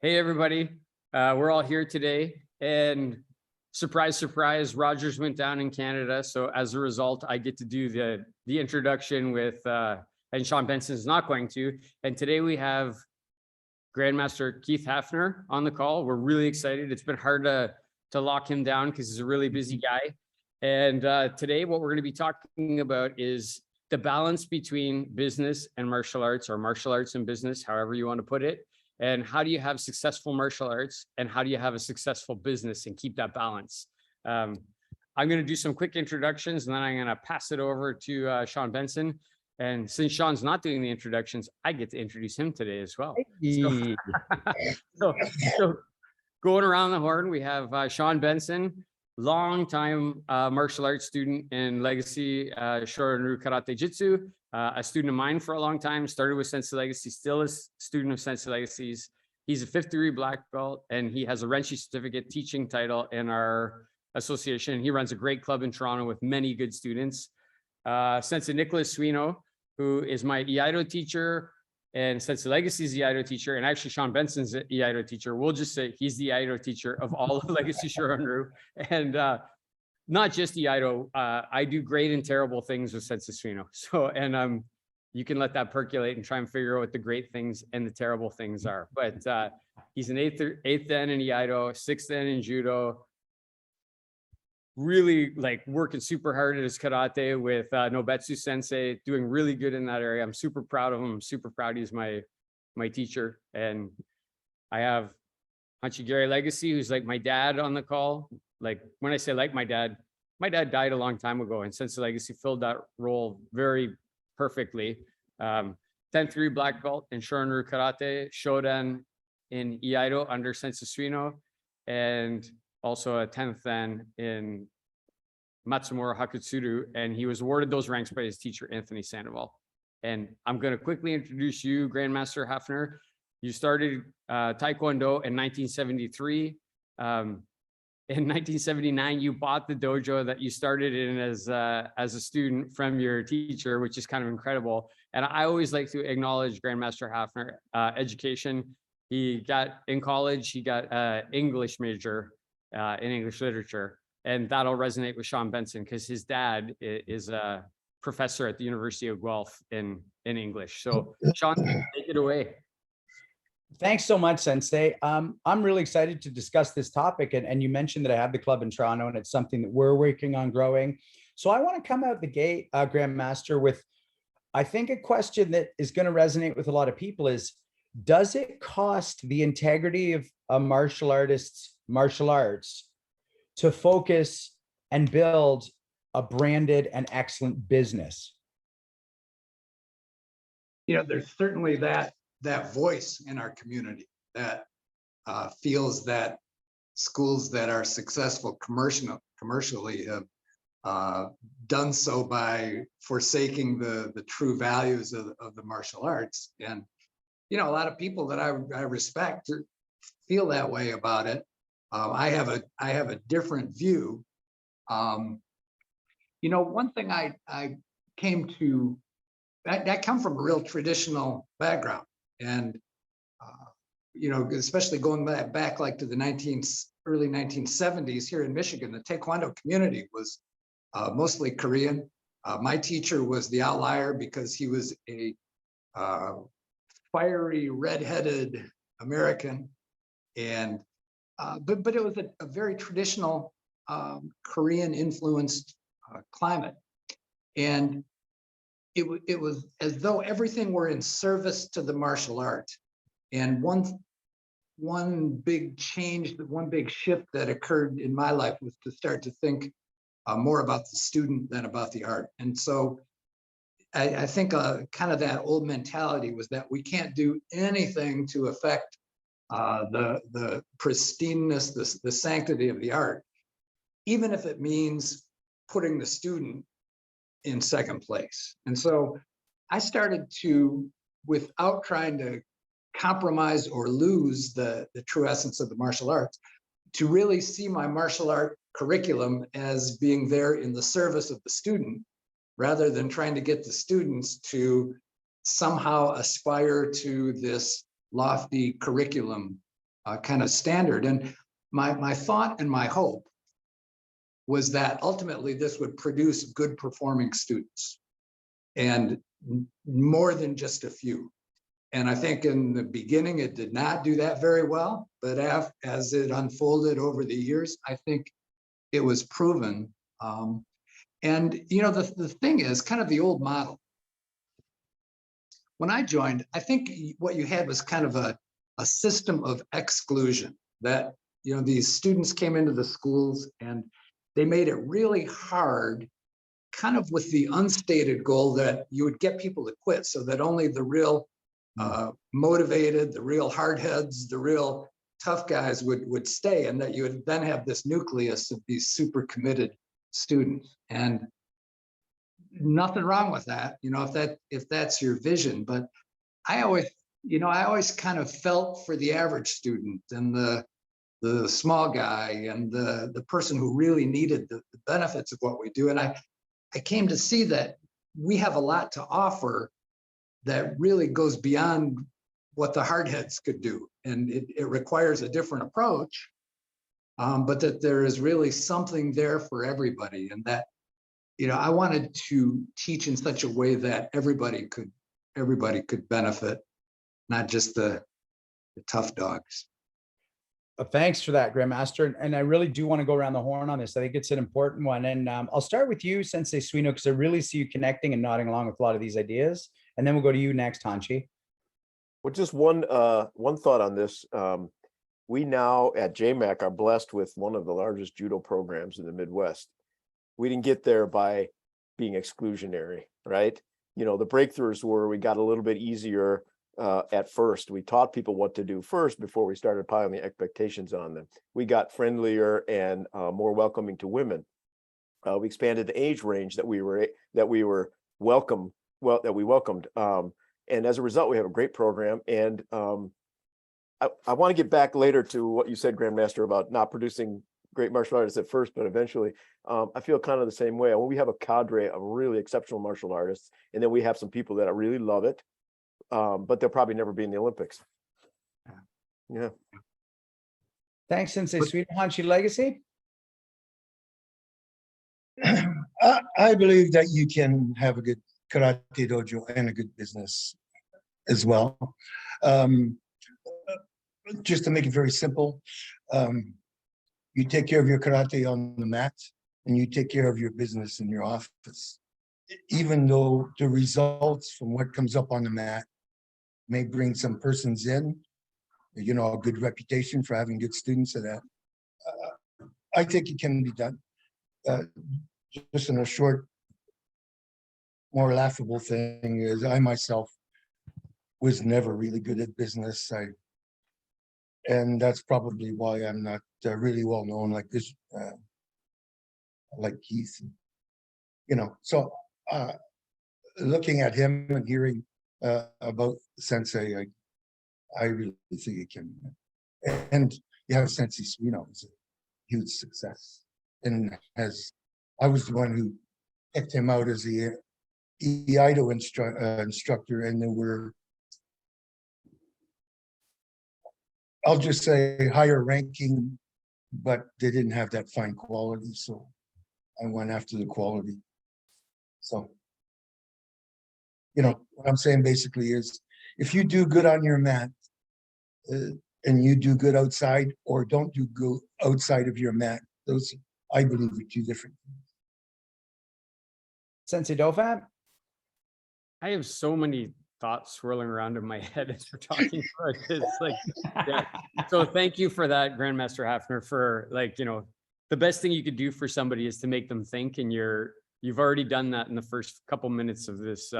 Hey, everybody. We're all here today. And surprise, surprise, Rogers went down in Canada. So as a result, I get to do the introduction with, and Sean Benson is not going to. And today we have Grandmaster Keith Hafner on the call. We're really excited. It's been hard to lock him down because he's a really busy guy. And today what we're going to be talking about is the balance between business and martial arts, or martial arts and business, however you want to put it. And how do you have successful martial arts, and how do you have a successful business and keep that balance? I'm going to do some quick introductions, and then I'm going to pass it over to Sean Benson. And since Sean's not doing the introductions, I get to introduce him today as well. So going around the horn, we have Sean Benson, longtime martial arts student in Legacy Shorin-ryu Karate Jitsu, a student of mine for a long time, started with Sensei Legacy, still is a student of Sensei Legacy's. He's a 5th degree black belt, and he has a Renshi certificate teaching title in our association. He runs a great club in Toronto with many good students. Sensei Nicholas Suino, who is my Iaido teacher, and Sensei Legacy's the Iaido teacher, and actually Sean Benson's the Iaido teacher. We'll just say he's the Iaido teacher of all of Legacy Shorin-ryu. And not just Iaido, I do great and terrible things with Sensei Suino. So, and you can let that percolate and try and figure out what the great things and the terrible things are. But he's an eighth Dan in Iaido, 6th Dan in Judo, really like working super hard at his karate with Nobetsu Sensei, doing really good in that area. I'm super proud of him. I'm super proud he's my teacher. And I have Hanshi Legacy, who's like my dad on the call. Like when I say like my dad died a long time ago, and Sensei Legacy filled that role very perfectly. 10th degree black belt in Shorin-ryu Karate, Shodan in Iaido under Sensei Suino, and also a 10th Dan in Matsumura Hakutsuru, and he was awarded those ranks by his teacher, Anthony Sandoval. And I'm going to quickly introduce you, Grandmaster Hafner. You started Taekwondo in 1973. In 1979, you bought the dojo that you started in as a student from your teacher, which is kind of incredible. And I always like to acknowledge Grandmaster Hafner education. He got in college, he got an English major in English literature, and that'll resonate with Sean Benson because his dad is a professor at the University of Guelph in English. So Sean, take it away. Thanks so much, Sensei. I'm really excited to discuss this topic. And you mentioned that I have the club in Toronto, and it's something that we're working on growing. So I want to come out the gate, Grandmaster, with, I think, a question that is going to resonate with a lot of people is, does it cost the integrity of a martial artist's martial arts to focus and build a branded and excellent business? You know, there's certainly that voice in our community that feels that schools that are successful commercially have done so by forsaking the true values of the martial arts. And, you know, a lot of people that I respect feel that way about it. I have a different view. You know, one thing I came to, I come from a real traditional background. And, you know, especially going back like to the early 1970s here in Michigan, the Taekwondo community was mostly Korean. My teacher was the outlier because he was a fiery, redheaded American. And, but it was a very traditional Korean influenced climate. And it was as though everything were in service to the martial art. And one big change, one big shift that occurred in my life was to start to think more about the student than about the art. And so I think kind of that old mentality was that we can't do anything to affect the pristineness, the sanctity of the art, even if it means putting the student in second place. And so I started to, without trying to compromise or lose the true essence of the martial arts, to really see my martial art curriculum as being there in the service of the student, rather than trying to get the students to somehow aspire to this lofty curriculum kind of standard. And my thought and my hope was that ultimately this would produce good performing students, and more than just a few. And I think in the beginning, it did not do that very well, but as it unfolded over the years, I think it was proven. And you know, the thing is kind of the old model. When I joined, I think what you had was kind of a system of exclusion, that, you know, these students came into the schools and they made it really hard, kind of with the unstated goal that you would get people to quit, so that only the real motivated, the real hardheads, the real tough guys would stay, and that you would then have this nucleus of these super committed students. And nothing wrong with that, you know, if that's your vision. But I always kind of felt for the average student and the small guy and the person who really needed the benefits of what we do. And I came to see that we have a lot to offer that really goes beyond what the hardheads could do. And it requires a different approach, but that there is really something there for everybody. And that, you know, I wanted to teach in such a way that everybody could benefit, not just the tough dogs. Thanks for that, Grandmaster. And I really do want to go around the horn on this. I think it's an important one. And I'll start with you, Sensei Suino, because I really see you connecting and nodding along with a lot of these ideas. And then we'll go to you next, Hanshi. Well, just one thought on this. We now at JMAC are blessed with one of the largest judo programs in the Midwest. We didn't get there by being exclusionary, right? You know, the breakthroughs were we got a little bit easier at first. We taught people what to do first before we started piling the expectations on them. We got friendlier and more welcoming to women. We expanded the age range that we welcomed. And as a result, we have a great program. And I want to get back later to what you said, Grandmaster, about not producing great martial artists at first, but eventually. I feel kind of the same way. When we have a cadre of really exceptional martial artists, and then we have some people that really love it, but they'll probably never be in the Olympics. Yeah. Thanks, Sensei Suino. Hanshi, legacy? I believe that you can have a good karate dojo and a good business as well. Just to make it very simple, you take care of your karate on the mat and you take care of your business in your office. Even though the results from what comes up on the mat may bring some persons in, you know, a good reputation for having good students of that. I think it can be done. Just in a short, more laughable thing is I myself was never really good at business. And that's probably why I'm not really well known like this, like Keith, you know. So looking at him and hearing about Sensei, I really think it can. And you have Sensei Suino, it's a huge success. And I was the one who picked him out as the Iaido instructor, and there were, I'll just say, higher ranking, but they didn't have that fine quality. So I went after the quality. So, you know, what I'm saying basically is if you do good on your mat and you do good outside, or don't do good outside of your mat, those, I believe, are two different things. Sensei Dofat? I have so many thoughts swirling around in my head as we're talking about this. Like, yeah. So thank you for that, Grandmaster Hafner, for, like, you know, the best thing you could do for somebody is to make them think, and you've already done that in the first couple minutes of this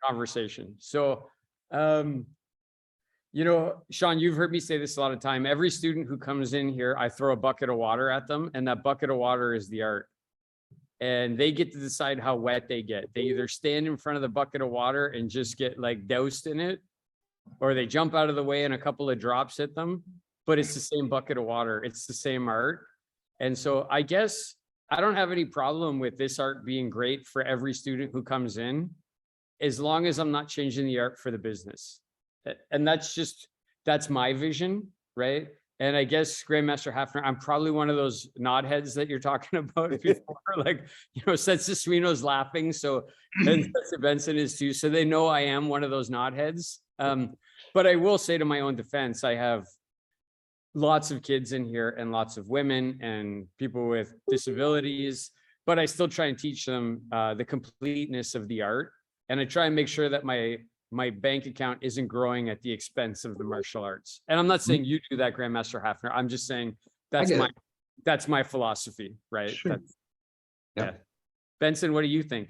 conversation. So, you know, Sean, you've heard me say this a lot of time. Every student who comes in here, I throw a bucket of water at them, and that bucket of water is the art. And they get to decide how wet they get. They either stand in front of the bucket of water and just get like doused in it, or they jump out of the way and a couple of drops hit them, but it's the same bucket of water. It's the same art. And so I guess I don't have any problem with this art being great for every student who comes in, as long as I'm not changing the art for the business. And that's my vision. right? And I guess Grandmaster Hafner, I'm probably one of those nod heads that you're talking about before, like, Sensei Suino's laughing. So, and Sensei Benson is too. So they know I am one of those nod heads. But I will say, to my own defense, I have lots of kids in here and lots of women and people with disabilities, but I still try and teach them the completeness of the art. And I try and make sure that my bank account isn't growing at the expense of the martial arts. And I'm not saying you do that, Grandmaster Hafner. I'm just saying that's my philosophy, right? Sure. Yeah. Benson, what do you think?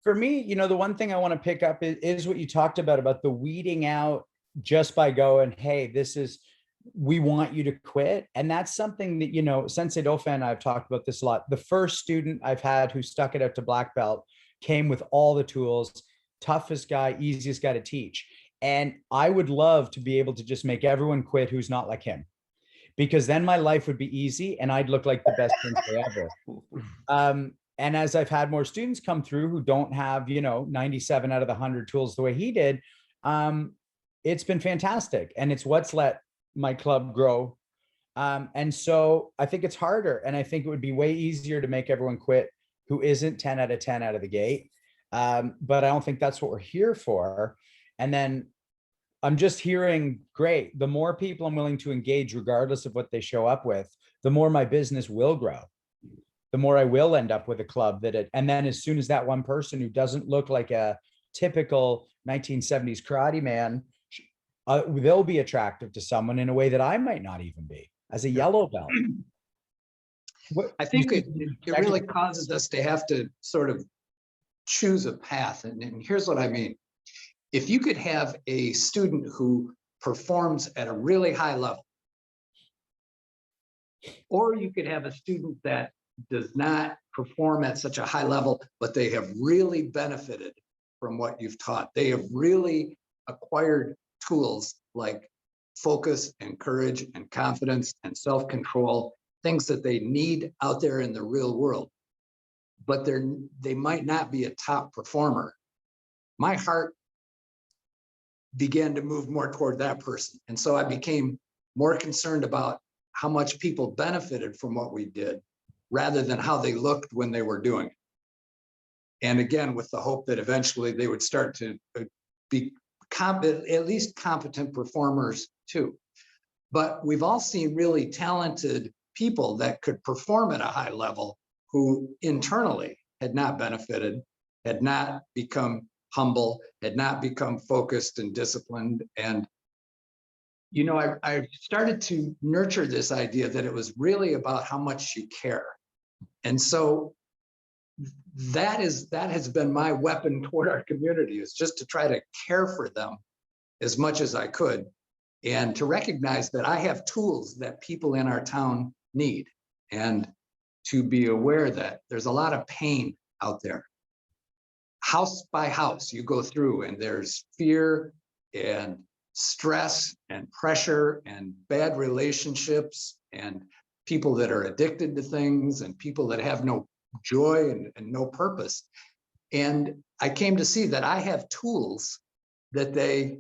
For me, the one thing I want to pick up is what you talked about the weeding out just by going, hey, we want you to quit. And that's something that, Sensei Dauphin and I've talked about this a lot. The first student I've had who stuck it out to black belt came with all the tools, toughest guy, easiest guy to teach. And I would love to be able to just make everyone quit who's not like him, because then my life would be easy and I'd look like the best sensei ever. And as I've had more students come through who don't have, 97 out of the 100 tools the way he did, it's been fantastic. And it's what's let my club grow. And so I think it's harder. And I think it would be way easier to make everyone quit who isn't 10 out of 10 out of the gate. But I don't think that's what we're here for. And then I'm just hearing, great, the more people I'm willing to engage, regardless of what they show up with, the more my business will grow. The more I will end up with a club and then as soon as that one person who doesn't look like a typical 1970s karate man, they'll be attractive to someone in a way that I might not even be as a yellow belt. I think it really causes us to have to sort of choose a path. And here's what I mean. If you could have a student who performs at a really high level, or you could have a student that does not perform at such a high level, but they have really benefited from what you've taught. They have really acquired tools like focus and courage and confidence and self-control, things that they need out there in the real world, but they might not be a top performer. My heart began to move more toward that person. And so I became more concerned about how much people benefited from what we did rather than how they looked when they were doing it. And again, with the hope that eventually they would start to be at least competent performers too. But we've all seen really talented people that could perform at a high level who internally had not benefited, had not become humble, had not become focused and disciplined. And I started to nurture this idea that it was really about how much you care. And so that has been my weapon toward our community, is just to try to care for them as much as I could, and to recognize that I have tools that people in our town need, and to be aware that there's a lot of pain out there. House by house, you go through and there's fear and stress and pressure and bad relationships and people that are addicted to things and people that have no joy and no purpose. And I came to see that I have tools that they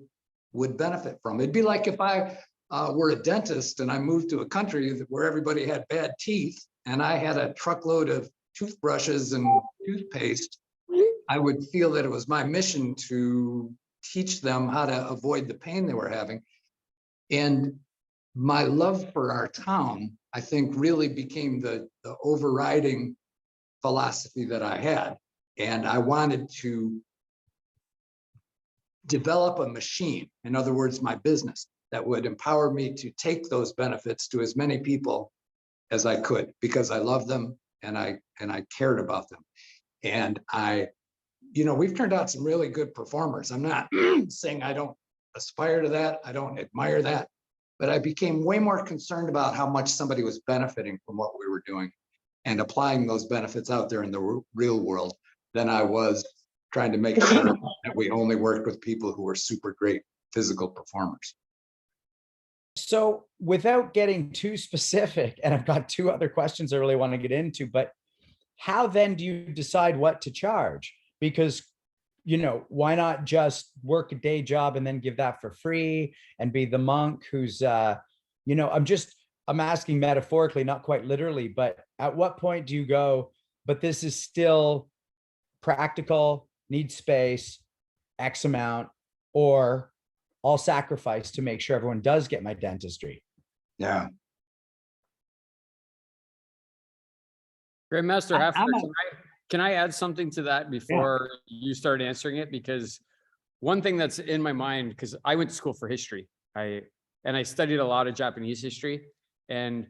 would benefit from. It'd be like if I were a dentist and I moved to a country where everybody had bad teeth and I had a truckload of toothbrushes and toothpaste. I would feel that it was my mission to teach them how to avoid the pain they were having. And my love for our town, I think, really became the overriding philosophy that I had. And I wanted to develop a machine, in other words, my business, that would empower me to take those benefits to as many people as I could, because I love them and I cared about them. And we've turned out some really good performers. I'm not saying I don't aspire to that. I don't admire that, but I became way more concerned about how much somebody was benefiting from what we were doing and applying those benefits out there in the real world than I was trying to make sure that we only worked with people who were super great physical performers. So without getting too specific, and I've got two other questions I really want to get into, but how then do you decide what to charge? Because, why not just work a day job and then give that for free and be the monk who's, I'm asking metaphorically, not quite literally, but at what point do you go, but this is still practical, needs space, X amount, or I'll sacrifice to make sure everyone does get my dentistry? Yeah. Grandmaster I- Hafner, I'm a- can I add something to that before you start answering it? Because one thing that's in my mind, because I went to school for history, I studied a lot of Japanese history. And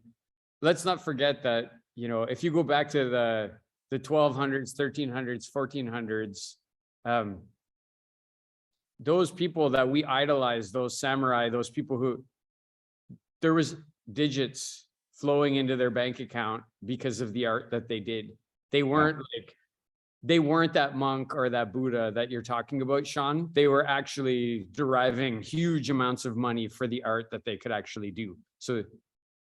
let's not forget that, if you go back to the 1200s, 1300s, 1400s, those people that we idolize, those samurai, those people who, there was digits flowing into their bank account because of the art that they did. They weren't that monk or that Buddha that you're talking about, Sean. They were actually deriving huge amounts of money for the art that they could actually do. So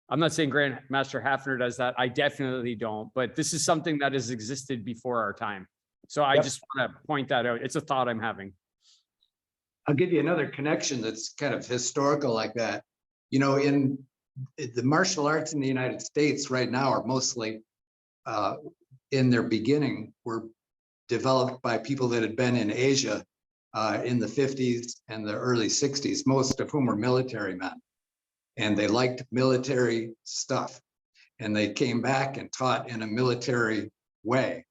I'm not saying Grandmaster Hafner does that. I definitely don't, but this is something that has existed before our time. So I just want to point that out. It's a thought I'm having. I'll give you another connection that's kind of historical like that. In the martial arts in the United States right now are mostly in their beginning were developed by people that had been in Asia in the 50s and the early 60s, most of whom were military men. And they liked military stuff. And they came back and taught in a military way.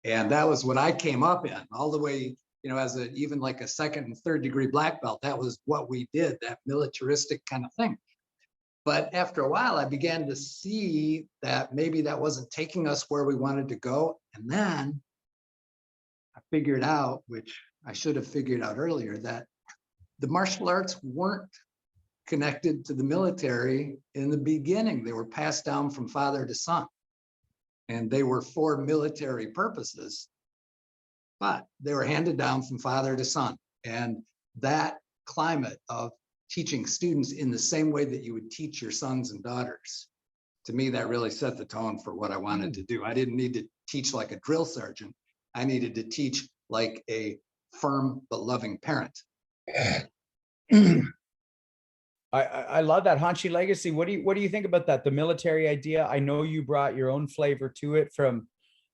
And that was what I came up in all the way, as even like a second and third degree black belt. That was what we did, that militaristic kind of thing. But after a while, I began to see that maybe that wasn't taking us where we wanted to go. And then I figured out, which I should have figured out earlier, that the martial arts weren't connected to the military in the beginning. They were passed down from father to son. And they were for military purposes, but they were handed down from father to son. And that climate of teaching students in the same way that you would teach your sons and daughters, to me, that really set the tone for what I wanted to do. I didn't need to teach like a drill sergeant. I needed to teach like a firm but loving parent. I love that Hanshi legacy. What do you think about that? The military idea. I know you brought your own flavor to it from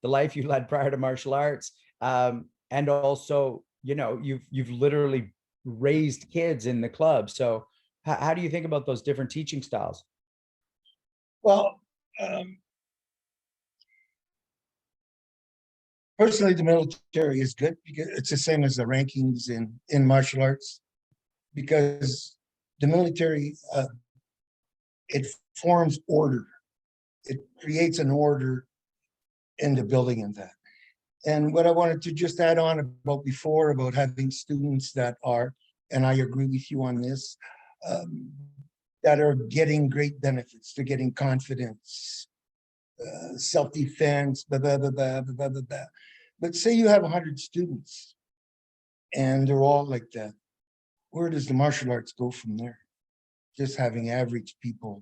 the life you led prior to martial arts, and also, you've literally raised kids in the club. So how do you think about those different teaching styles? Well, personally, the military is good because it's the same as the rankings in martial arts, because the military, it forms order. It creates an order in the building in that. And what I wanted to just add on about before, about having students that are, and I agree with you on this, that are getting great benefits, they're getting confidence, self-defense, blah, blah, blah, blah, blah, blah, blah. But say you have 100 students and they're all like that. Where does the martial arts go from there? Just having average people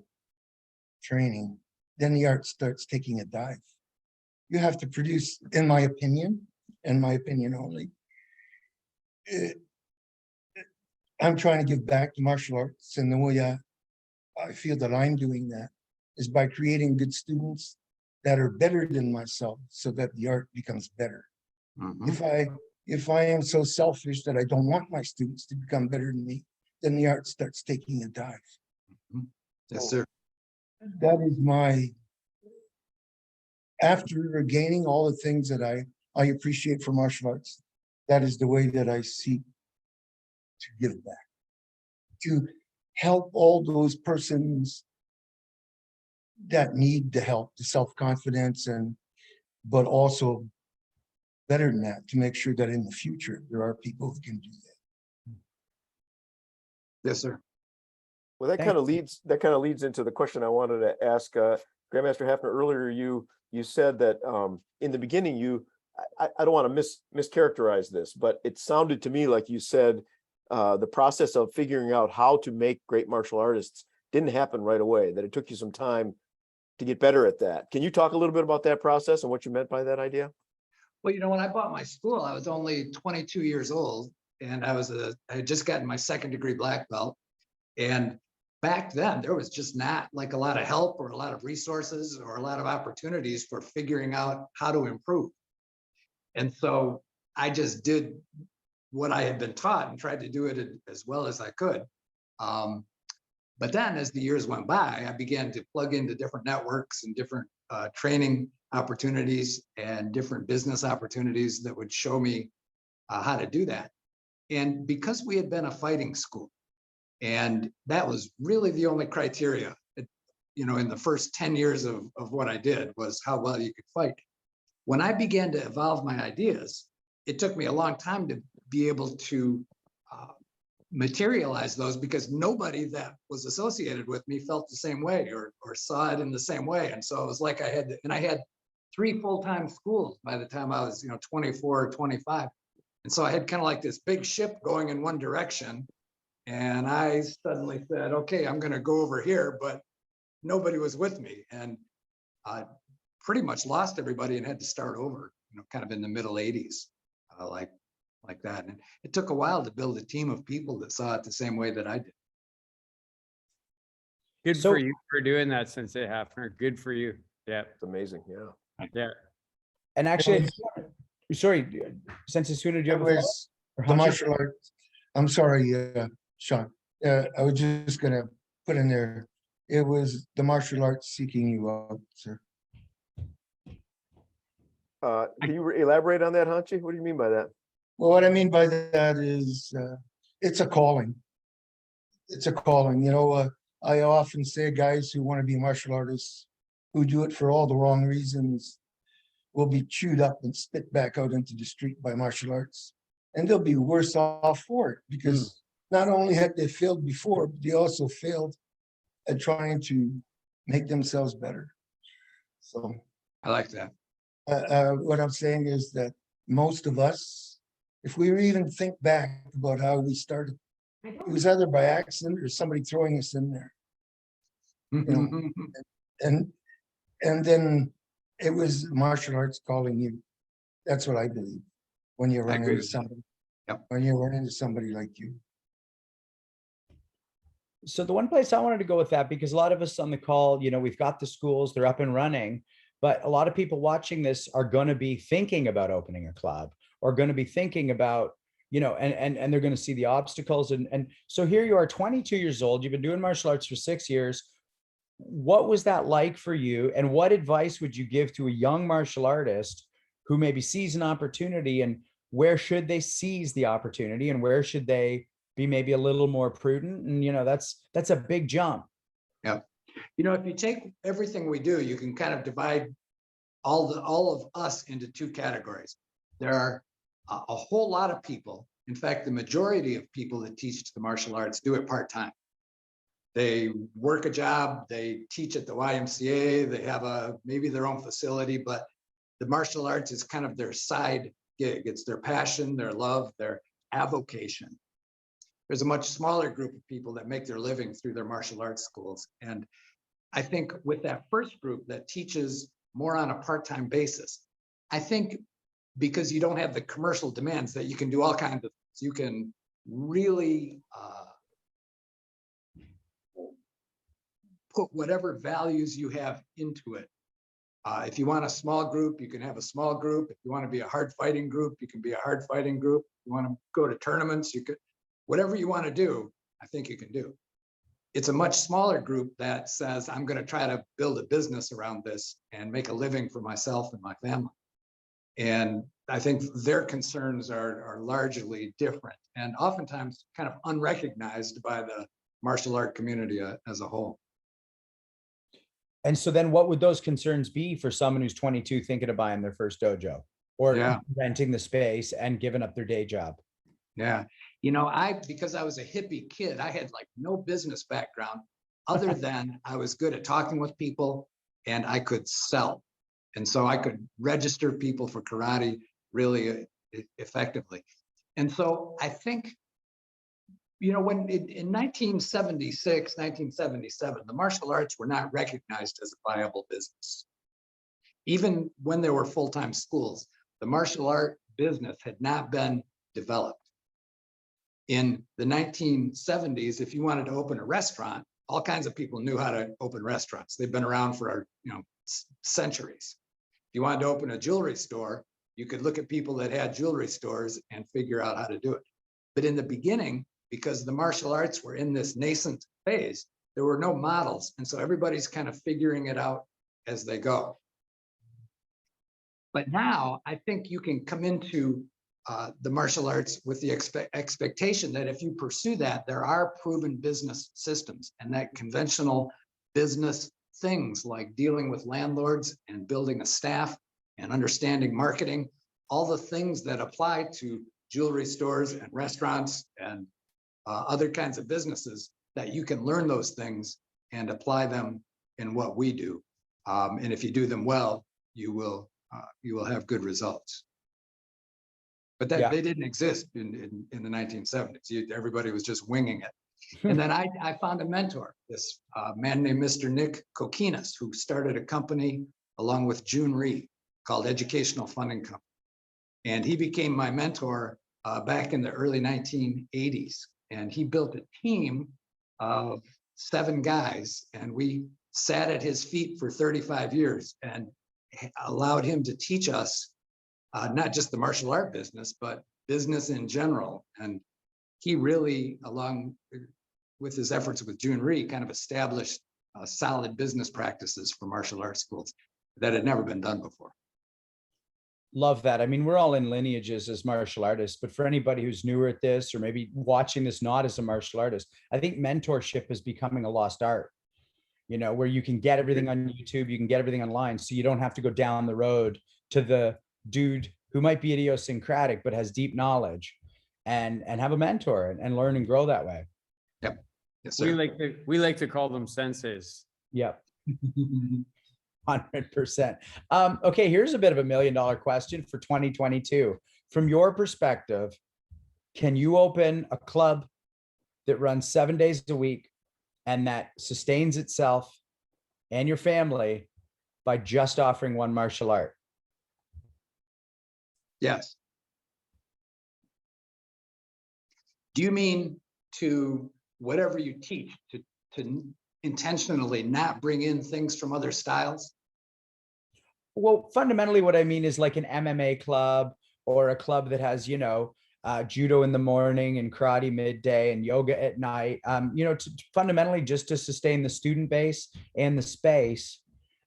training, then the art starts taking a dive. You have to produce, in my opinion only, I'm trying to give back to martial arts, and the way I feel that I'm doing that is by creating good students that are better than myself, so that the art becomes better. Mhm. If I am so selfish that I don't want my students to become better than me, then the art starts taking a dive. Yes, sir. That is my, after gaining all the things that I appreciate for martial arts, that is the way that I seek to give back, to help all those persons that need the help, the self-confidence, but also better than that, to make sure that in the future, there are people who can do that. Yes, sir. Well, that kind of leads into the question I wanted to ask Grandmaster Hafner earlier. You said that in the beginning, I don't want to mischaracterize this, but it sounded to me like you said the process of figuring out how to make great martial artists didn't happen right away, that it took you some time to get better at that. Can you talk a little bit about that process and what you meant by that idea? Well, when I bought my school, I was only 22 years old, and I had just gotten my second degree black belt. And back then there was just not like a lot of help or a lot of resources or a lot of opportunities for figuring out how to improve. And so I just did what I had been taught and tried to do it as well as I could. But then as the years went by, I began to plug into different networks and different training opportunities and different business opportunities that would show me how to do that. And because we had been a fighting school, and that was really the only criteria, in the first 10 years of what I did was how well you could fight. When I began to evolve my ideas, it took me a long time to be able to materialize those, because nobody that was associated with me felt the same way or saw it in the same way. And so it was like I had 3 full-time schools by the time I was 24 or 25. And so I had kind of like this big ship going in one direction. And I suddenly said, okay, I'm going to go over here, but nobody was with me. And I pretty much lost everybody and had to start over, kind of in the middle 80s, like that. And it took a while to build a team of people that saw it the same way that I did. Good So- for you for doing that, Sensei Hafner. Good for you. Yeah. It's amazing. Yeah. Yeah. And actually, sorry, Sensei Suna, do you It have a was follow-up? the Or Hanshi? martial arts. I'm sorry, Sean. I was just gonna put in there, it was the martial arts seeking you out, sir. Can you elaborate on that, Hanchi? What do you mean by that? Well, what I mean by that is, it's a calling. It's a calling, I often say guys who want to be martial artists, who do it for all the wrong reasons, will be chewed up and spit back out into the street by martial arts. And they'll be worse off for it, because not only had they failed before, but they also failed at trying to make themselves better. So I like that. what I'm saying is that most of us, if we even think back about how we started, it was either by accident or somebody throwing us in there. And then it was martial arts calling you. That's what I believe. When you I run agree into with you. somebody. Yep. When you run into somebody like you. So the one place I wanted to go with that, because a lot of us on the call, we've got the schools, they're up and running, but a lot of people watching this are going to be thinking about opening a club, or going to be thinking about, and they're going to see the obstacles. And so here you are, 22 years old, you've been doing martial arts for 6 years. What was that like for you? And what advice would you give to a young martial artist who maybe sees an opportunity, and where should they seize the opportunity, and where should they be maybe a little more prudent? And that's a big jump. Yeah. If you take everything we do, you can kind of divide all of us into 2 categories. There are a whole lot of people. In fact, the majority of people that teach the martial arts do it part-time. They work a job, they teach at the YMCA, they have maybe their own facility, but the martial arts is kind of their side gig. It's their passion, their love, their avocation. There's a much smaller group of people that make their living through their martial arts schools. And I think with that first group that teaches more on a part-time basis, I think because you don't have the commercial demands that you can do all kinds of things, you can really put whatever values you have into it. If you want a small group, you can have a small group. If you want to be a hard fighting group, you can be a hard fighting group. If you want to go to tournaments, you could, whatever you want to do, I think you can do. It's a much smaller group that says, I'm going to try to build a business around this and make a living for myself and my family. And I think their concerns are largely different and oftentimes kind of unrecognized by the martial art community as a whole. And so then what would those concerns be for someone who's 22 thinking of buying their first dojo, or renting the space and giving up their day job? Yeah. Because I was a hippie kid, I had like no business background other than I was good at talking with people and I could sell. And so I could register people for karate really effectively. And so I think, when in 1976, 1977, the martial arts were not recognized as a viable business. Even when there were full-time schools, the martial art business had not been developed. In the 1970s, if you wanted to open a restaurant, all kinds of people knew how to open restaurants. They've been around for, centuries. If you wanted to open a jewelry store, you could look at people that had jewelry stores and figure out how to do it. But in the beginning, because the martial arts were in this nascent phase, there were no models. And so everybody's kind of figuring it out as they go. But now I think you can come into the martial arts with the expectation that if you pursue that, there are proven business systems, and that conventional business things like dealing with landlords and building a staff and understanding marketing, all the things that apply to jewelry stores and restaurants and other kinds of businesses, that you can learn those things and apply them in what we do. And if you do them well, you will have good results. But that they didn't exist in the 1970s. Everybody was just winging it. And then I found a mentor, this man named Mr. Nick Kokinas, who started a company along with June Rhee called Educational Funding Company. And he became my mentor back in the early 1980s. And he built a team of 7 guys, and we sat at his feet for 35 years and allowed him to teach us not just the martial art business, but business in general. And he really, along with his efforts with June Rhee, kind of established solid business practices for martial arts schools that had never been done before. Love that. I mean, we're all in lineages as martial artists, but for anybody who's newer at this or maybe watching this not as a martial artist, I think mentorship is becoming a lost art, where you can get everything on YouTube, you can get everything online, so you don't have to go down the road to the dude who might be idiosyncratic but has deep knowledge, and have a mentor and learn and grow that way. Yep. Yes, sir. We like to call them senseis. Yep. 100%. Okay, here's a bit of $1 million question for 2022. From your perspective, can you open a club that runs 7 days a week and that sustains itself and your family by just offering one martial art? Yes. Do you mean to whatever you teach to intentionally not bring in things from other styles? Well, fundamentally what I mean is like an MMA club or a club that has, judo in the morning and karate midday and yoga at night, fundamentally just to sustain the student base and the space.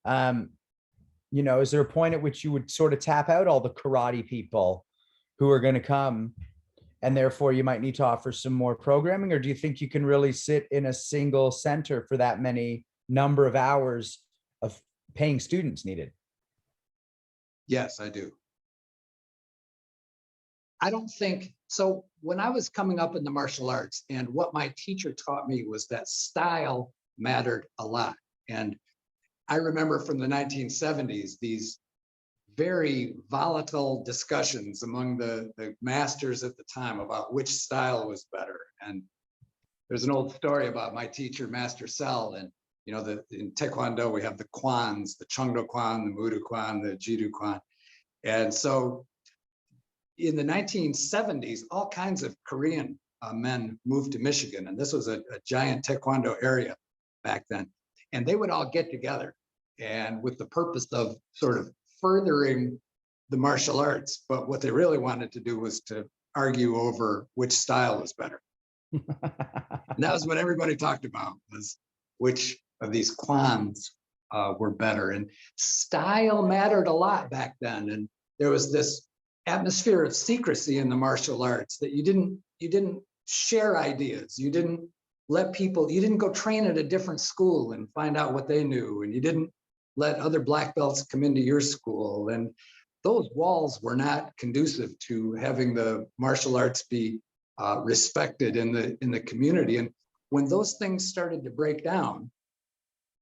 Is there a point at which you would sort of tap out all the karate people who are going to come, and therefore you might need to offer some more programming? Or do you think you can really sit in a single center for that many number of hours of paying students needed? Yes, I do. I don't think so. When I was coming up in the martial arts, and what my teacher taught me was that style mattered a lot. And I remember from the 1970s, these very volatile discussions among the masters at the time about which style was better. And there's an old story about my teacher, Master Sel, and in Taekwondo, we have the kwans, the Chungdo Kwan, the Mudo Kwan, the Jidu Kwan. And so in the 1970s, all kinds of Korean men moved to Michigan. And this was a giant Taekwondo area back then. And they would all get together, and with the purpose of sort of furthering the martial arts. But what they really wanted to do was to argue over which style was better. And that was what everybody talked about, was which of these kwans were better. And style mattered a lot back then. And there was this atmosphere of secrecy in the martial arts, that you didn't share ideas. You didn't go train at a different school and find out what they knew. And you didn't let other black belts come into your school. And those walls were not conducive to having the martial arts be respected in the community. And when those things started to break down,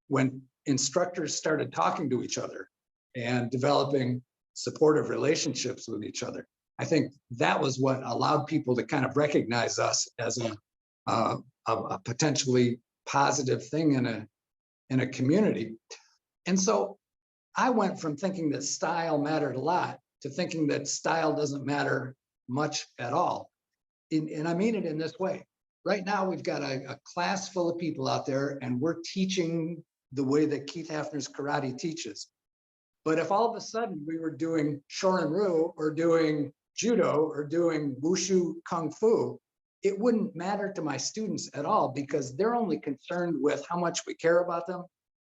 when instructors started talking to each other and developing supportive relationships with each other, I think that was what allowed people to kind of recognize us as a potentially positive thing in a community. And so I went from thinking that style mattered a lot to thinking that style doesn't matter much at all. And I mean it in this way. right now we've got a class full of people out there and we're teaching the way that Keith Hafner's karate teaches. But if all of a sudden we were doing Shorin-ryu or doing judo or doing wushu kung fu, it wouldn't matter to my students at all because they're only concerned with how much we care about them,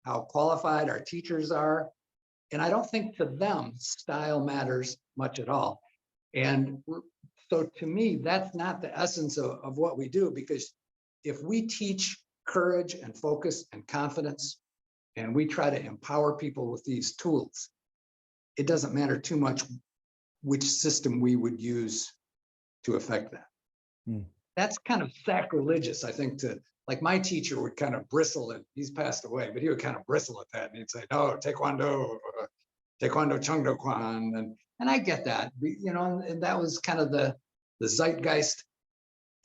how qualified our teachers are. And I don't think to them style matters much at all. And so to me, that's not the essence of what we do, because if we teach courage and focus and confidence, and we try to empower people with these tools, it doesn't matter too much which system we would use to affect that. That's kind of sacrilegious, I think, to, like, my teacher would kind of bristle, and he's passed away, but he would kind of bristle at that. And he'd say, no, Taekwondo, Taekwondo Chungdo Kwan. And I get that, you know, and that was kind of the zeitgeist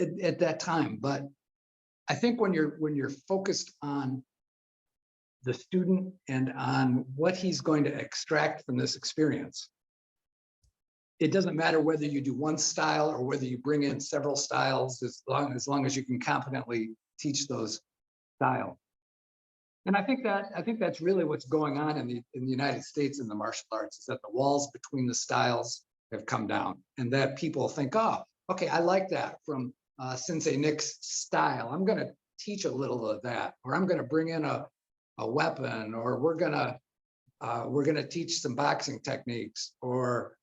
at that time. But I think when you're focused on the student and on what he's going to extract from this experience, it doesn't matter whether you do one style or whether you bring in several styles, as long as you can competently teach those styles. And I think that's really what's going on in the United States in the martial arts, is that the walls between the styles have come down, and that people think, oh, okay, I like that from Sensei Nick's style. I'm going to teach a little of that, or I'm going to bring in a weapon, or we're gonna teach some boxing techniques, or,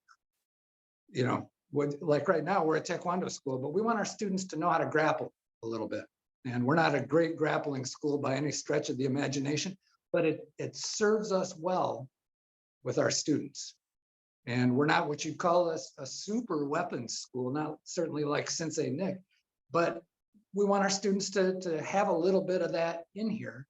you know, like right now we're a Taekwondo school, but we want our students to know how to grapple a little bit. And we're not a great grappling school by any stretch of the imagination, but it serves us well with our students. And we're not what you'd call a super weapons school, not certainly like Sensei Nick, but we want our students to have a little bit of that in here,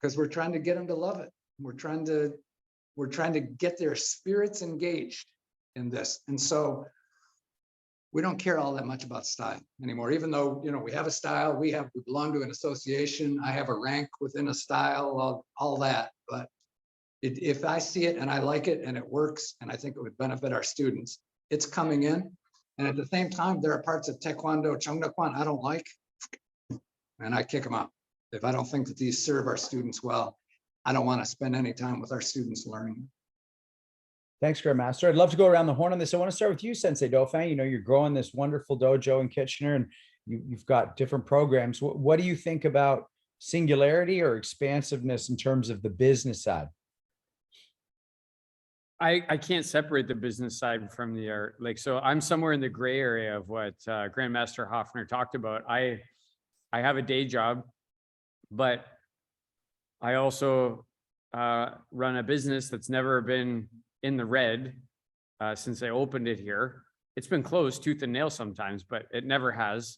because we're trying to get them to love it. We're trying to get their spirits engaged in this. And so we don't care all that much about style anymore, even though, you know, we have a style, we belong to an association, I have a rank within a style, all that. But if I see it and I like it and it works and I think it would benefit our students, it's coming in. And at the same time, there are parts of Taekwondo, Chungdo Kwan I don't like, and I kick them out. If I don't think that these serve our students well, I don't want to spend any time with our students learning. Thanks, Grandmaster. I'd love to go around the horn on this. I want to start with you, Sensei Dauphin. You know, you're growing this wonderful dojo in Kitchener, and you've got different programs. What do you think about singularity or expansiveness in terms of the business side? I can't separate the business side from the art. Like, so I'm somewhere in the gray area of what Grandmaster Hafner talked about. I have a day job, but I also run a business that's never been in the red since I opened it here. It's been closed tooth and nail sometimes, but it never has.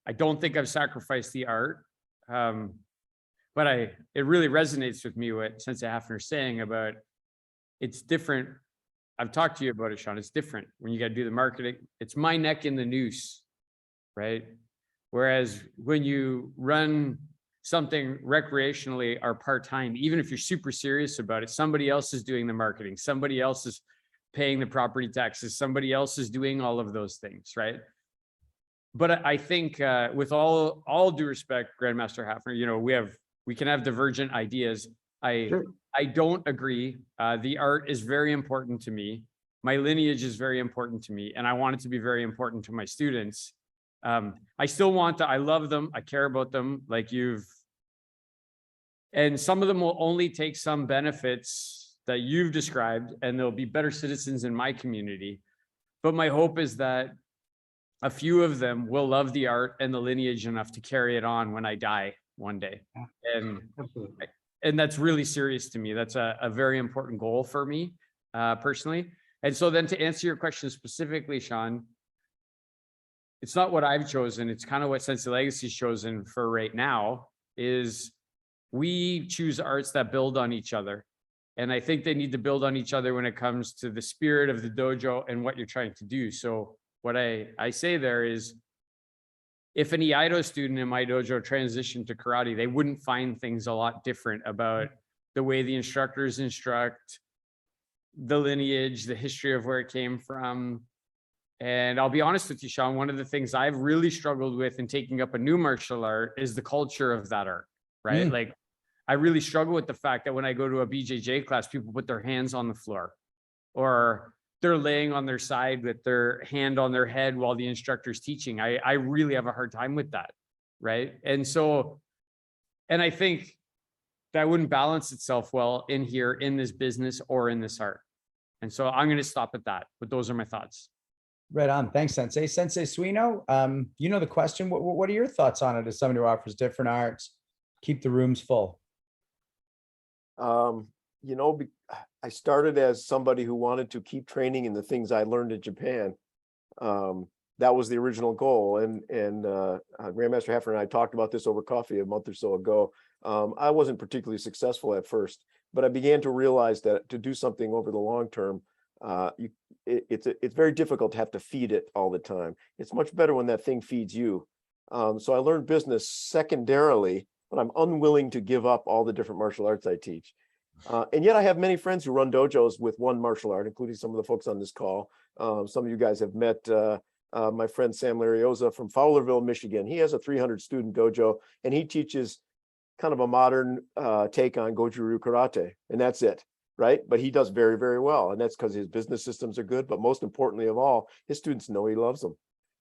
I don't think I've sacrificed the art, but it really resonates with me what Sensei Hafner's saying about it's different. I've talked to you about it, Sean. It's different when you got to do the marketing. It's my neck in the noose, right? Whereas when you run something recreationally or part-time, even if you're super serious about it, somebody else is doing the marketing, somebody else is paying the property taxes, somebody else is doing all of those things, right? But I think with all due respect, Grandmaster Hafner, you know, we can have divergent ideas. Sure. I don't agree. The art is very important to me. My lineage is very important to me, and I want it to be very important to my students. I still want to, I love them. I care about them like and some of them will only take some benefits that you've described, and they'll be better citizens in my community. But my hope is that a few of them will love the art and the lineage enough to carry it on when I die one day. And that's really serious to me. That's a very important goal for me personally. And so then to answer your question specifically, Sean, it's not what I've chosen. It's kind of what Sensei Legacy's chosen for right now, is we choose arts that build on each other. And I think they need to build on each other when it comes to the spirit of the dojo and what you're trying to do. So what I say there is, if an Iaido student in my dojo transitioned to karate, they wouldn't find things a lot different about the way the instructors instruct, the lineage, the history of where it came from. And I'll be honest with you, Sean, one of the things I've really struggled with in taking up a new martial art is the culture of that art, right? Mm. Like I really struggle with the fact that when I go to a BJJ class, people put their hands on the floor or they're laying on their side with their hand on their head while the instructor's teaching. I really have a hard time with that, right? And I think that wouldn't balance itself well in here, in this business or in this art. And so I'm going to stop at that, but those are my thoughts. Right on. Thanks, Sensei. Sensei Suino, you know the question. What are your thoughts on it as someone who offers different arts? Keep the rooms full. You know, I started as somebody who wanted to keep training in the things I learned in Japan. That was the original goal. And Grandmaster Hafner and I talked about this over coffee a month or so ago. I wasn't particularly successful at first, but I began to realize that to do something over the long term, it's very difficult to have to feed it all the time. It's much better when that thing feeds you. So I learned business secondarily, but I'm unwilling to give up all the different martial arts I teach. And yet I have many friends who run dojos with one martial art, including some of the folks on this call. Some of you guys have met my friend Sam Larioza from Fowlerville, Michigan. He has a 300 student dojo and he teaches kind of a modern take on Goju-Ryu karate, and that's it, right? But he does very, very well. And that's because his business systems are good. But most importantly of all, his students know he loves them,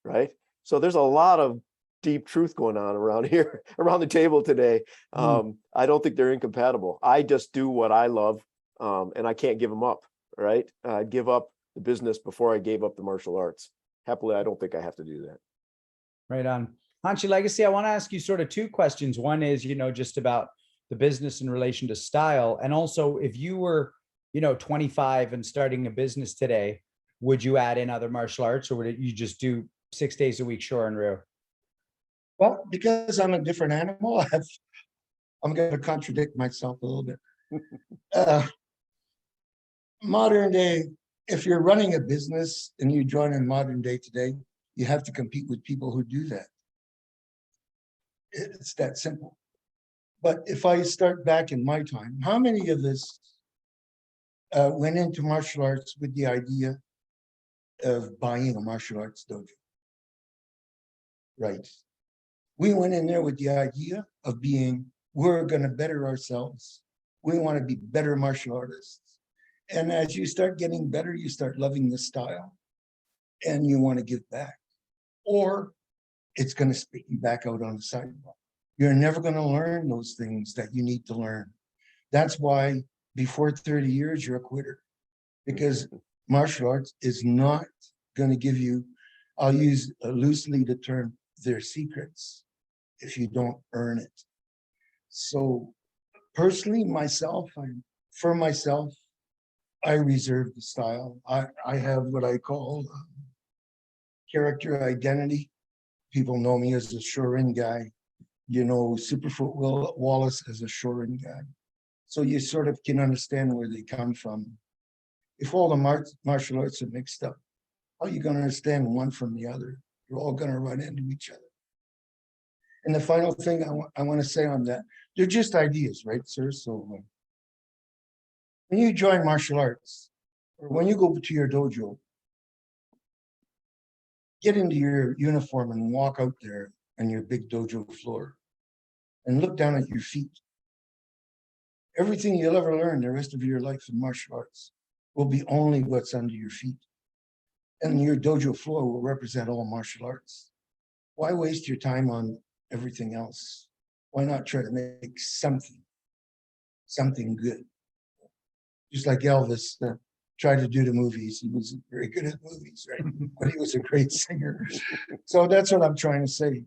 right? So there's a lot of deep truth going on around here, around the table today. I don't think they're incompatible. I just do what I love, and I can't give them up, right? I'd give up the business before I gave up the martial arts. Happily, I don't think I have to do that. Right on. Hanshi Legacy, I want to ask you sort of two questions. One is, just about the business in relation to style. And also, if you were, 25 and starting a business today, would you add in other martial arts or would you just do 6 days a week, Shorin-ryu? Well, because I'm a different animal, I'm going to contradict myself a little bit. Modern day, if you're running a business and you join in modern day today, you have to compete with people who do that. It's that simple. But if I start back in my time, how many of us went into martial arts with the idea of buying a martial arts dojo? Right. We went in there with the idea of we're going to better ourselves. We want to be better martial artists. And as you start getting better, you start loving the style and you want to give back. Or it's going to spit you back out on the sidewalk. You're never going to learn those things that you need to learn. That's why before 30 years, you're a quitter. Because martial arts is not going to give you, I'll use loosely the term, their secrets, if you don't earn it. So personally, for myself, I reserve the style. I have what I call character identity. People know me as a Shorin guy. Superfoot Wallace as a Shorin guy. So you sort of can understand where they come from. If all the martial arts are mixed up, how are you going to understand one from the other? You're all going to run into each other. And the final thing I want to say on that, they're just ideas, right, sir? So when you join martial arts, or when you go to your dojo, get into your uniform and walk out there on your big dojo floor and look down at your feet. Everything you'll ever learn the rest of your life in martial arts will be only what's under your feet. And your dojo floor will represent all martial arts. Why waste your time on everything else? Why not try to make something good? Just like Elvis tried to do the movies. He was very good at movies, right? But he was a great singer. So that's what I'm trying to say.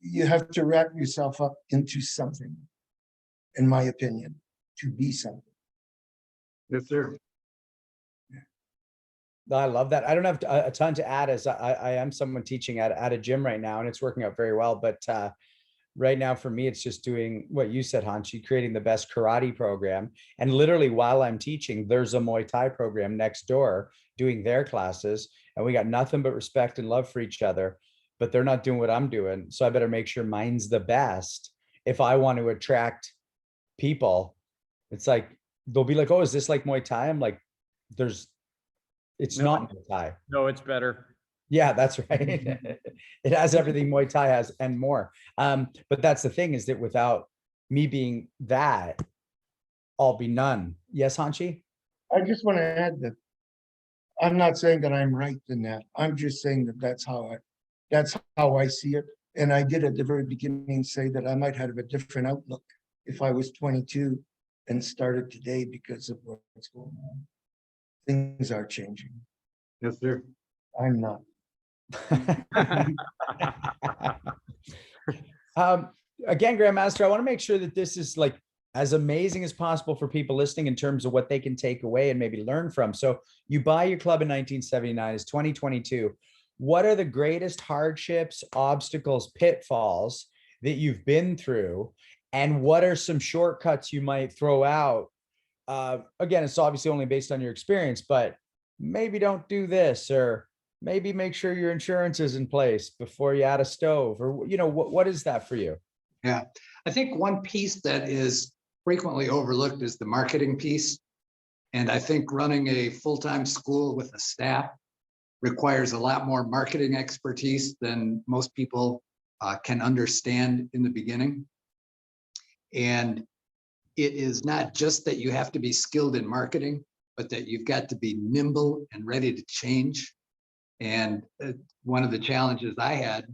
You have to wrap yourself up into something, in my opinion, to be something. Yes, sir. I love that. I don't have a ton to add as I am someone teaching at a gym right now and it's working out very well. But right now for me, it's just doing what you said, Hanshi, creating the best karate program. And literally while I'm teaching, there's a Muay Thai program next door doing their classes. And we got nothing but respect and love for each other, but they're not doing what I'm doing. So I better make sure mine's the best. If I want to attract people, it's like, they'll be like, oh, is this like Muay Thai? I'm like, it's not Muay Thai. No, it's better. Yeah, that's right. It has everything Muay Thai has and more. But that's the thing, is that without me being that, I'll be none. Yes, Hanshi? I just want to add that I'm not saying that I'm right in that. I'm just saying that that's how I see it. And I did at the very beginning say that I might have a different outlook if I was 22 and started today because of what's going on. Things are changing. Yes, sir. I'm not. Again, Grandmaster, I want to make sure that this is like as amazing as possible for people listening in terms of what they can take away and maybe learn from. So you buy your club in 1979, it's 2022. What are the greatest hardships, obstacles, pitfalls that you've been through? And what are some shortcuts you might throw out? Again, it's obviously only based on your experience, but maybe don't do this, or maybe make sure your insurance is in place before you add a stove, or, you know, what is that for you? Yeah, I think one piece that is frequently overlooked is the marketing piece. And I think running a full-time school with a staff requires a lot more marketing expertise than most people can understand in the beginning. And it is not just that you have to be skilled in marketing, but that you've got to be nimble and ready to change. And one of the challenges I had,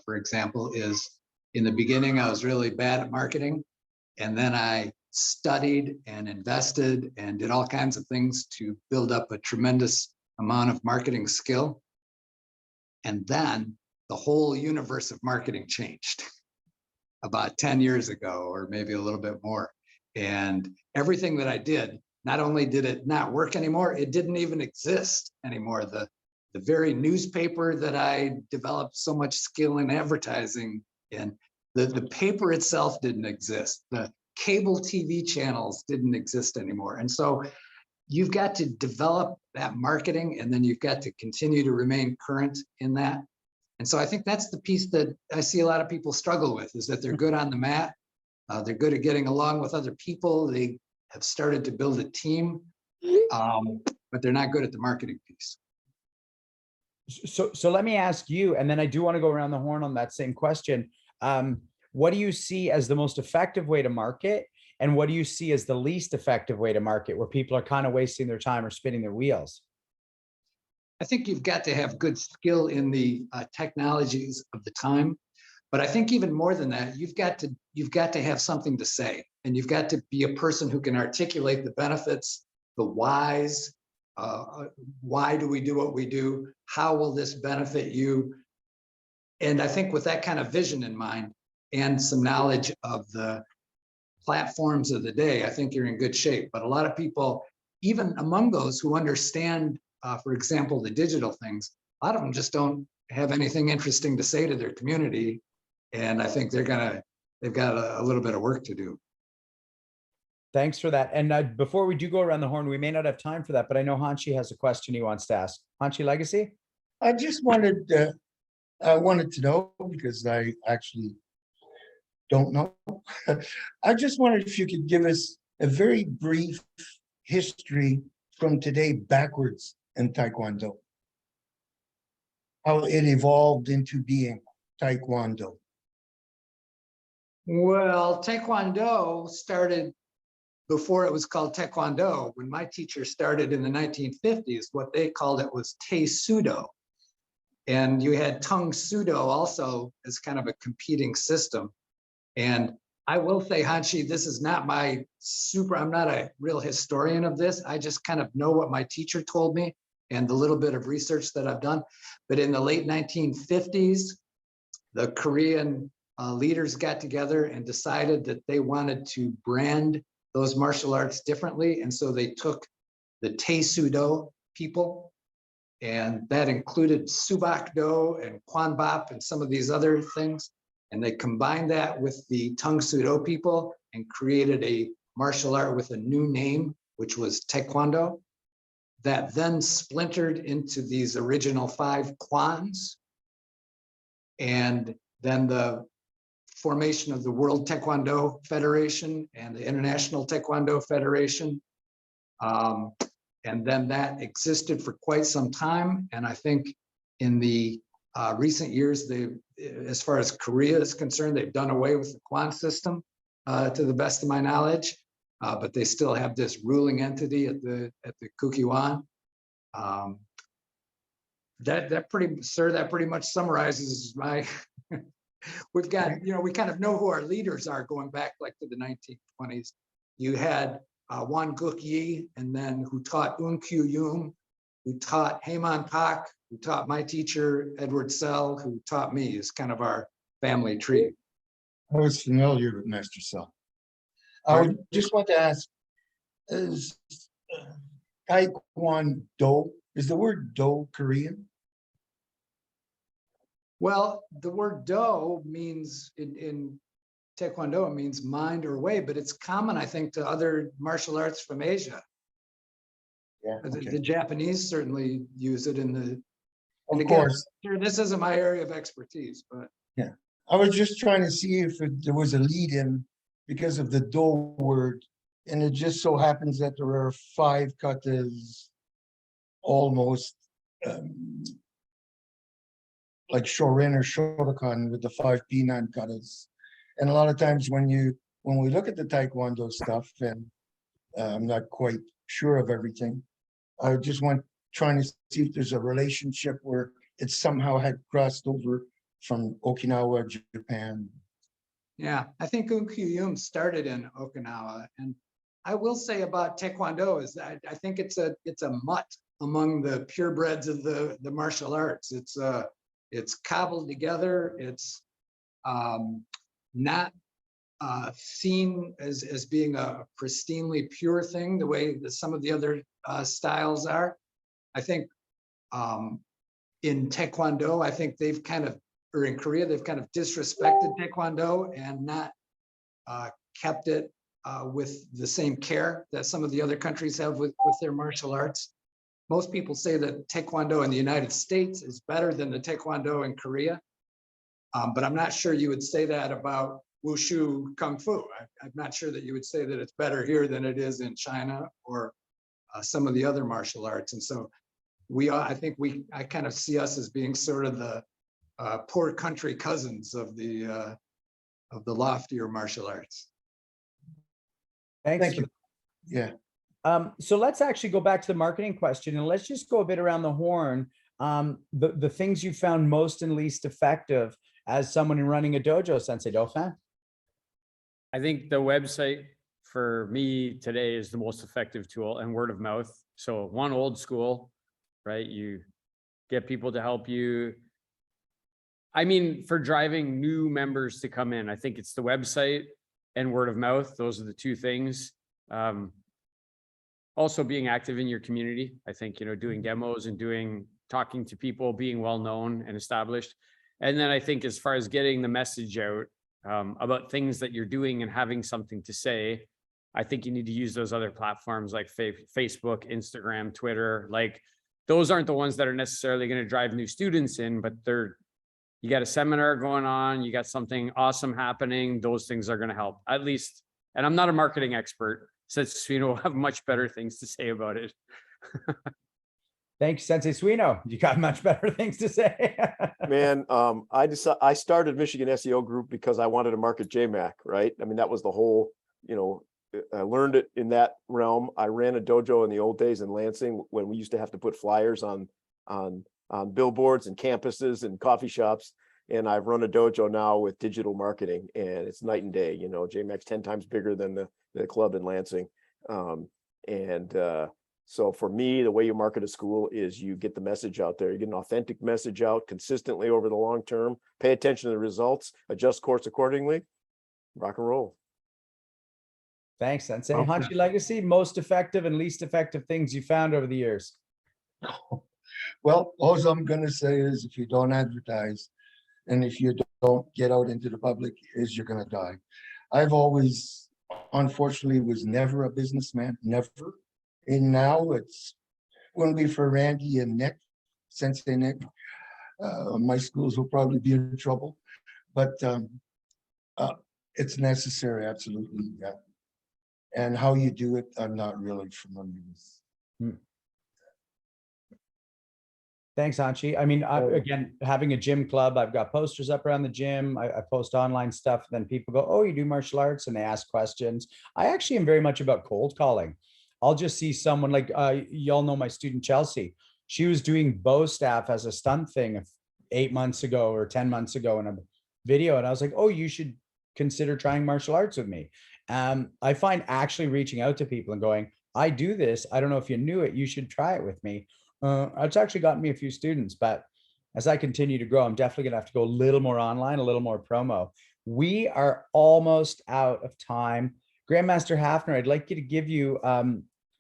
for example, is in the beginning, I was really bad at marketing. And then I studied and invested and did all kinds of things to build up a tremendous amount of marketing skill. And then the whole universe of marketing changed about 10 years ago, or maybe a little bit more. And everything that I did, not only did it not work anymore, it didn't even exist anymore. The very newspaper that I developed so much skill in advertising in, the paper itself didn't exist. The cable TV channels didn't exist anymore. And so you've got to develop that marketing, and then you've got to continue to remain current in that. And so I think that's the piece that I see a lot of people struggle with, is that they're good on the mat. They're good at getting along with other people. They have started to build a team, but they're not good at the marketing piece. So let me ask you, and then I do want to go around the horn on that same question. What do you see as the most effective way to market? And what do you see as the least effective way to market, where people are kind of wasting their time or spinning their wheels? I think you've got to have good skill in the technologies of the time. But I think even more than that, you've got to have something to say, and you've got to be a person who can articulate the benefits, the whys. Why do we do what we do? How will this benefit you? And I think with that kind of vision in mind and some knowledge of the platforms of the day, I think you're in good shape. But a lot of people, even among those who understand, for example, the digital things, a lot of them just don't have anything interesting to say to their community. And I think they've got a little bit of work to do. Thanks for that. And before we do go around the horn, we may not have time for that, but I know Hanshi has a question he wants to ask. Hanshi Legacy? I just wanted to know, because I actually don't know. I just wondered if you could give us a very brief history from today backwards in Taekwondo. How it evolved into being Taekwondo. Well, Taekwondo started before it was called Taekwondo. When my teacher started in the 1950s, what they called it was Tae-Sudo. And you had Tung Sudo also as kind of a competing system. And I will say, Hanshi, this is not I'm not a real historian of this. I just kind of know what my teacher told me and the little bit of research that I've done. But in the late 1950s, the Korean leaders got together and decided that they wanted to brand those martial arts differently. And so they took the Tae-Sudo people, and that included Subak-do and Kwanbap and some of these other things. And they combined that with the Tung Sudo people and created a martial art with a new name, which was Taekwondo, that then splintered into these original 5 Kwans. And then the formation of the World Taekwondo Federation and the International Taekwondo Federation. And then that existed for quite some time. And I think In the recent years, as far as Korea is concerned, they've done away with the Kwan system, to the best of my knowledge, but they still have this ruling entity at the Kukiwan. That pretty much summarizes my. We've got, we kind of know who our leaders are going back like to the 1920s. You had Wan Guk Yi, and then who taught Un Kyu Yum, who taught Heyman Pak, who taught my teacher, Edward Sell, who taught me, is kind of our family tree. I was familiar with Master Cell. I would just want to ask, is Taekwondo, is the word do Korean? Well, the word do means in Taekwondo, it means mind or way, but it's common, I think, to other martial arts from Asia. Yeah, The Japanese certainly use it in the. of And again, course. sure, this isn't my area of expertise, but Yeah, I was just trying to see if there was a lead in because of the do word. And it just so happens that there are 5 katas almost like Shorin or Shotokan with the 5 Pinan katas. And a lot of times when we look at the Taekwondo stuff, and I'm not quite sure of everything, I just trying to see if there's a relationship where it somehow had crossed over from Okinawa, Japan. yeah, I think Un Kyu Yum started in Okinawa. And I will say about Taekwondo is that I think it's a mutt among the purebreds of the martial arts. It's cobbled together. It's not seen as being a pristinely pure thing the way that some of the other styles are. I think in Taekwondo, I think they've kind of, or in Korea, they've kind of disrespected Taekwondo and not kept it with the same care that some of the other countries have with their martial arts. Most people say that Taekwondo in the United States is better than the Taekwondo in Korea, but I'm not sure you would say that about Wushu Kung Fu. I'm not sure that you would say that it's better here than it is in China or some of the other martial arts. And so I kind of see us as being sort of the poor country cousins of the loftier martial arts. Thanks. Thank you. Yeah. So let's actually go back to the marketing question, and let's just go a bit around the horn. The things you found most and least effective as someone running a dojo, Sensei Dauphin. I think the website for me today is the most effective tool, and word of mouth. So one, old school, right? You get people to help you. I mean, for driving new members to come in, I think it's the website and word of mouth. Those are the 2 things. Also being active in your community. I think, doing demos and talking to people, being well known and established. And then I think as far as getting the message out about things that you're doing and having something to say, I think you need to use those other platforms like Facebook, Instagram, Twitter. Like those aren't the ones that are necessarily going to drive new students in, but you got a seminar going on, you got something awesome happening. Those things are going to help at least. And I'm not a marketing expert, since Suino have much better things to say about it. Thanks, Sensei Suino. You got much better things to say. Man, I started Michigan SEO Group because I wanted to market JMac, right? I mean, that was the whole, I learned it in that realm. I ran a dojo in the old days in Lansing when we used to have to put flyers on billboards and campuses and coffee shops. And I've run a dojo now with digital marketing, and it's night and day. JMac's 10 times bigger than the club in Lansing. So for me, the way you market a school is you get the message out there. You get an authentic message out consistently over the long term, pay attention to the results, adjust course accordingly, rock and roll. Thanks, Sensei. Okay. Hachi Legacy, most effective and least effective things you found over the years. Well, all I'm gonna say is if you don't advertise and if you don't get out into the public, is you're gonna die. I've always, unfortunately, was never a businessman, never. And now it's gonna be for Randy and Nick, Sensei Nick. My schools will probably be in trouble, but it's necessary, absolutely, yeah. And how you do it, I'm not really familiar with. Thanks, Hanchi. I mean, Oh. again, having a gym club, I've got posters up around the gym. I post online stuff. Then people go, "Oh, you do martial arts?" and they ask questions. I actually am very much about cold calling. I'll just see someone like, y'all know my student Chelsea. She was doing bow staff as a stunt thing 8 months ago or 10 months ago in a video. And I was like, "Oh, you should consider trying martial arts with me." I find actually reaching out to people and going, "I do this. I don't know if you knew it. You should try it with me." It's actually gotten me a few students, but as I continue to grow, I'm definitely gonna have to go a little more online, a little more promo. We are almost out of time. Grandmaster Hafner, I'd like you to give you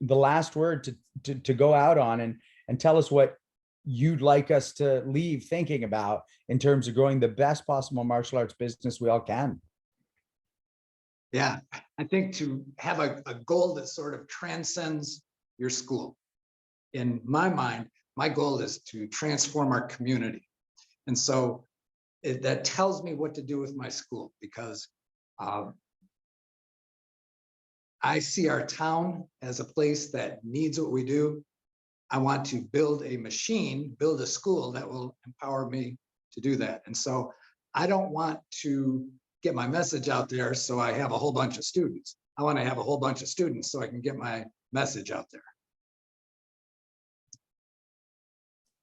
the last word to go out on and tell us what you'd like us to leave thinking about in terms of growing the best possible martial arts business we all can. Yeah, I think to have a goal that sort of transcends your school. In my mind, my goal is to transform our community. And so that tells me what to do with my school, because I see our town as a place that needs what we do. I want to build a machine, build a school that will empower me to do that. And so I don't want to get my message out there so I have a whole bunch of students. I want to have a whole bunch of students so I can get my message out there.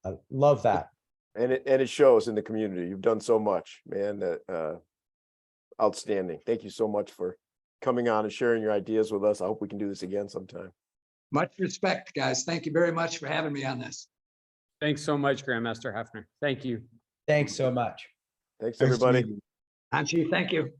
I love that. And it shows in the community. You've done so much, man. Outstanding. Thank you so much for coming on and sharing your ideas with us. I hope we can do this again sometime. Much respect, guys. Thank you very much for having me on this. Thanks so much, Grandmaster Hafner. Thank you. Thanks so much. Thanks, Nice to everybody. meet you. Hanchi, thank you.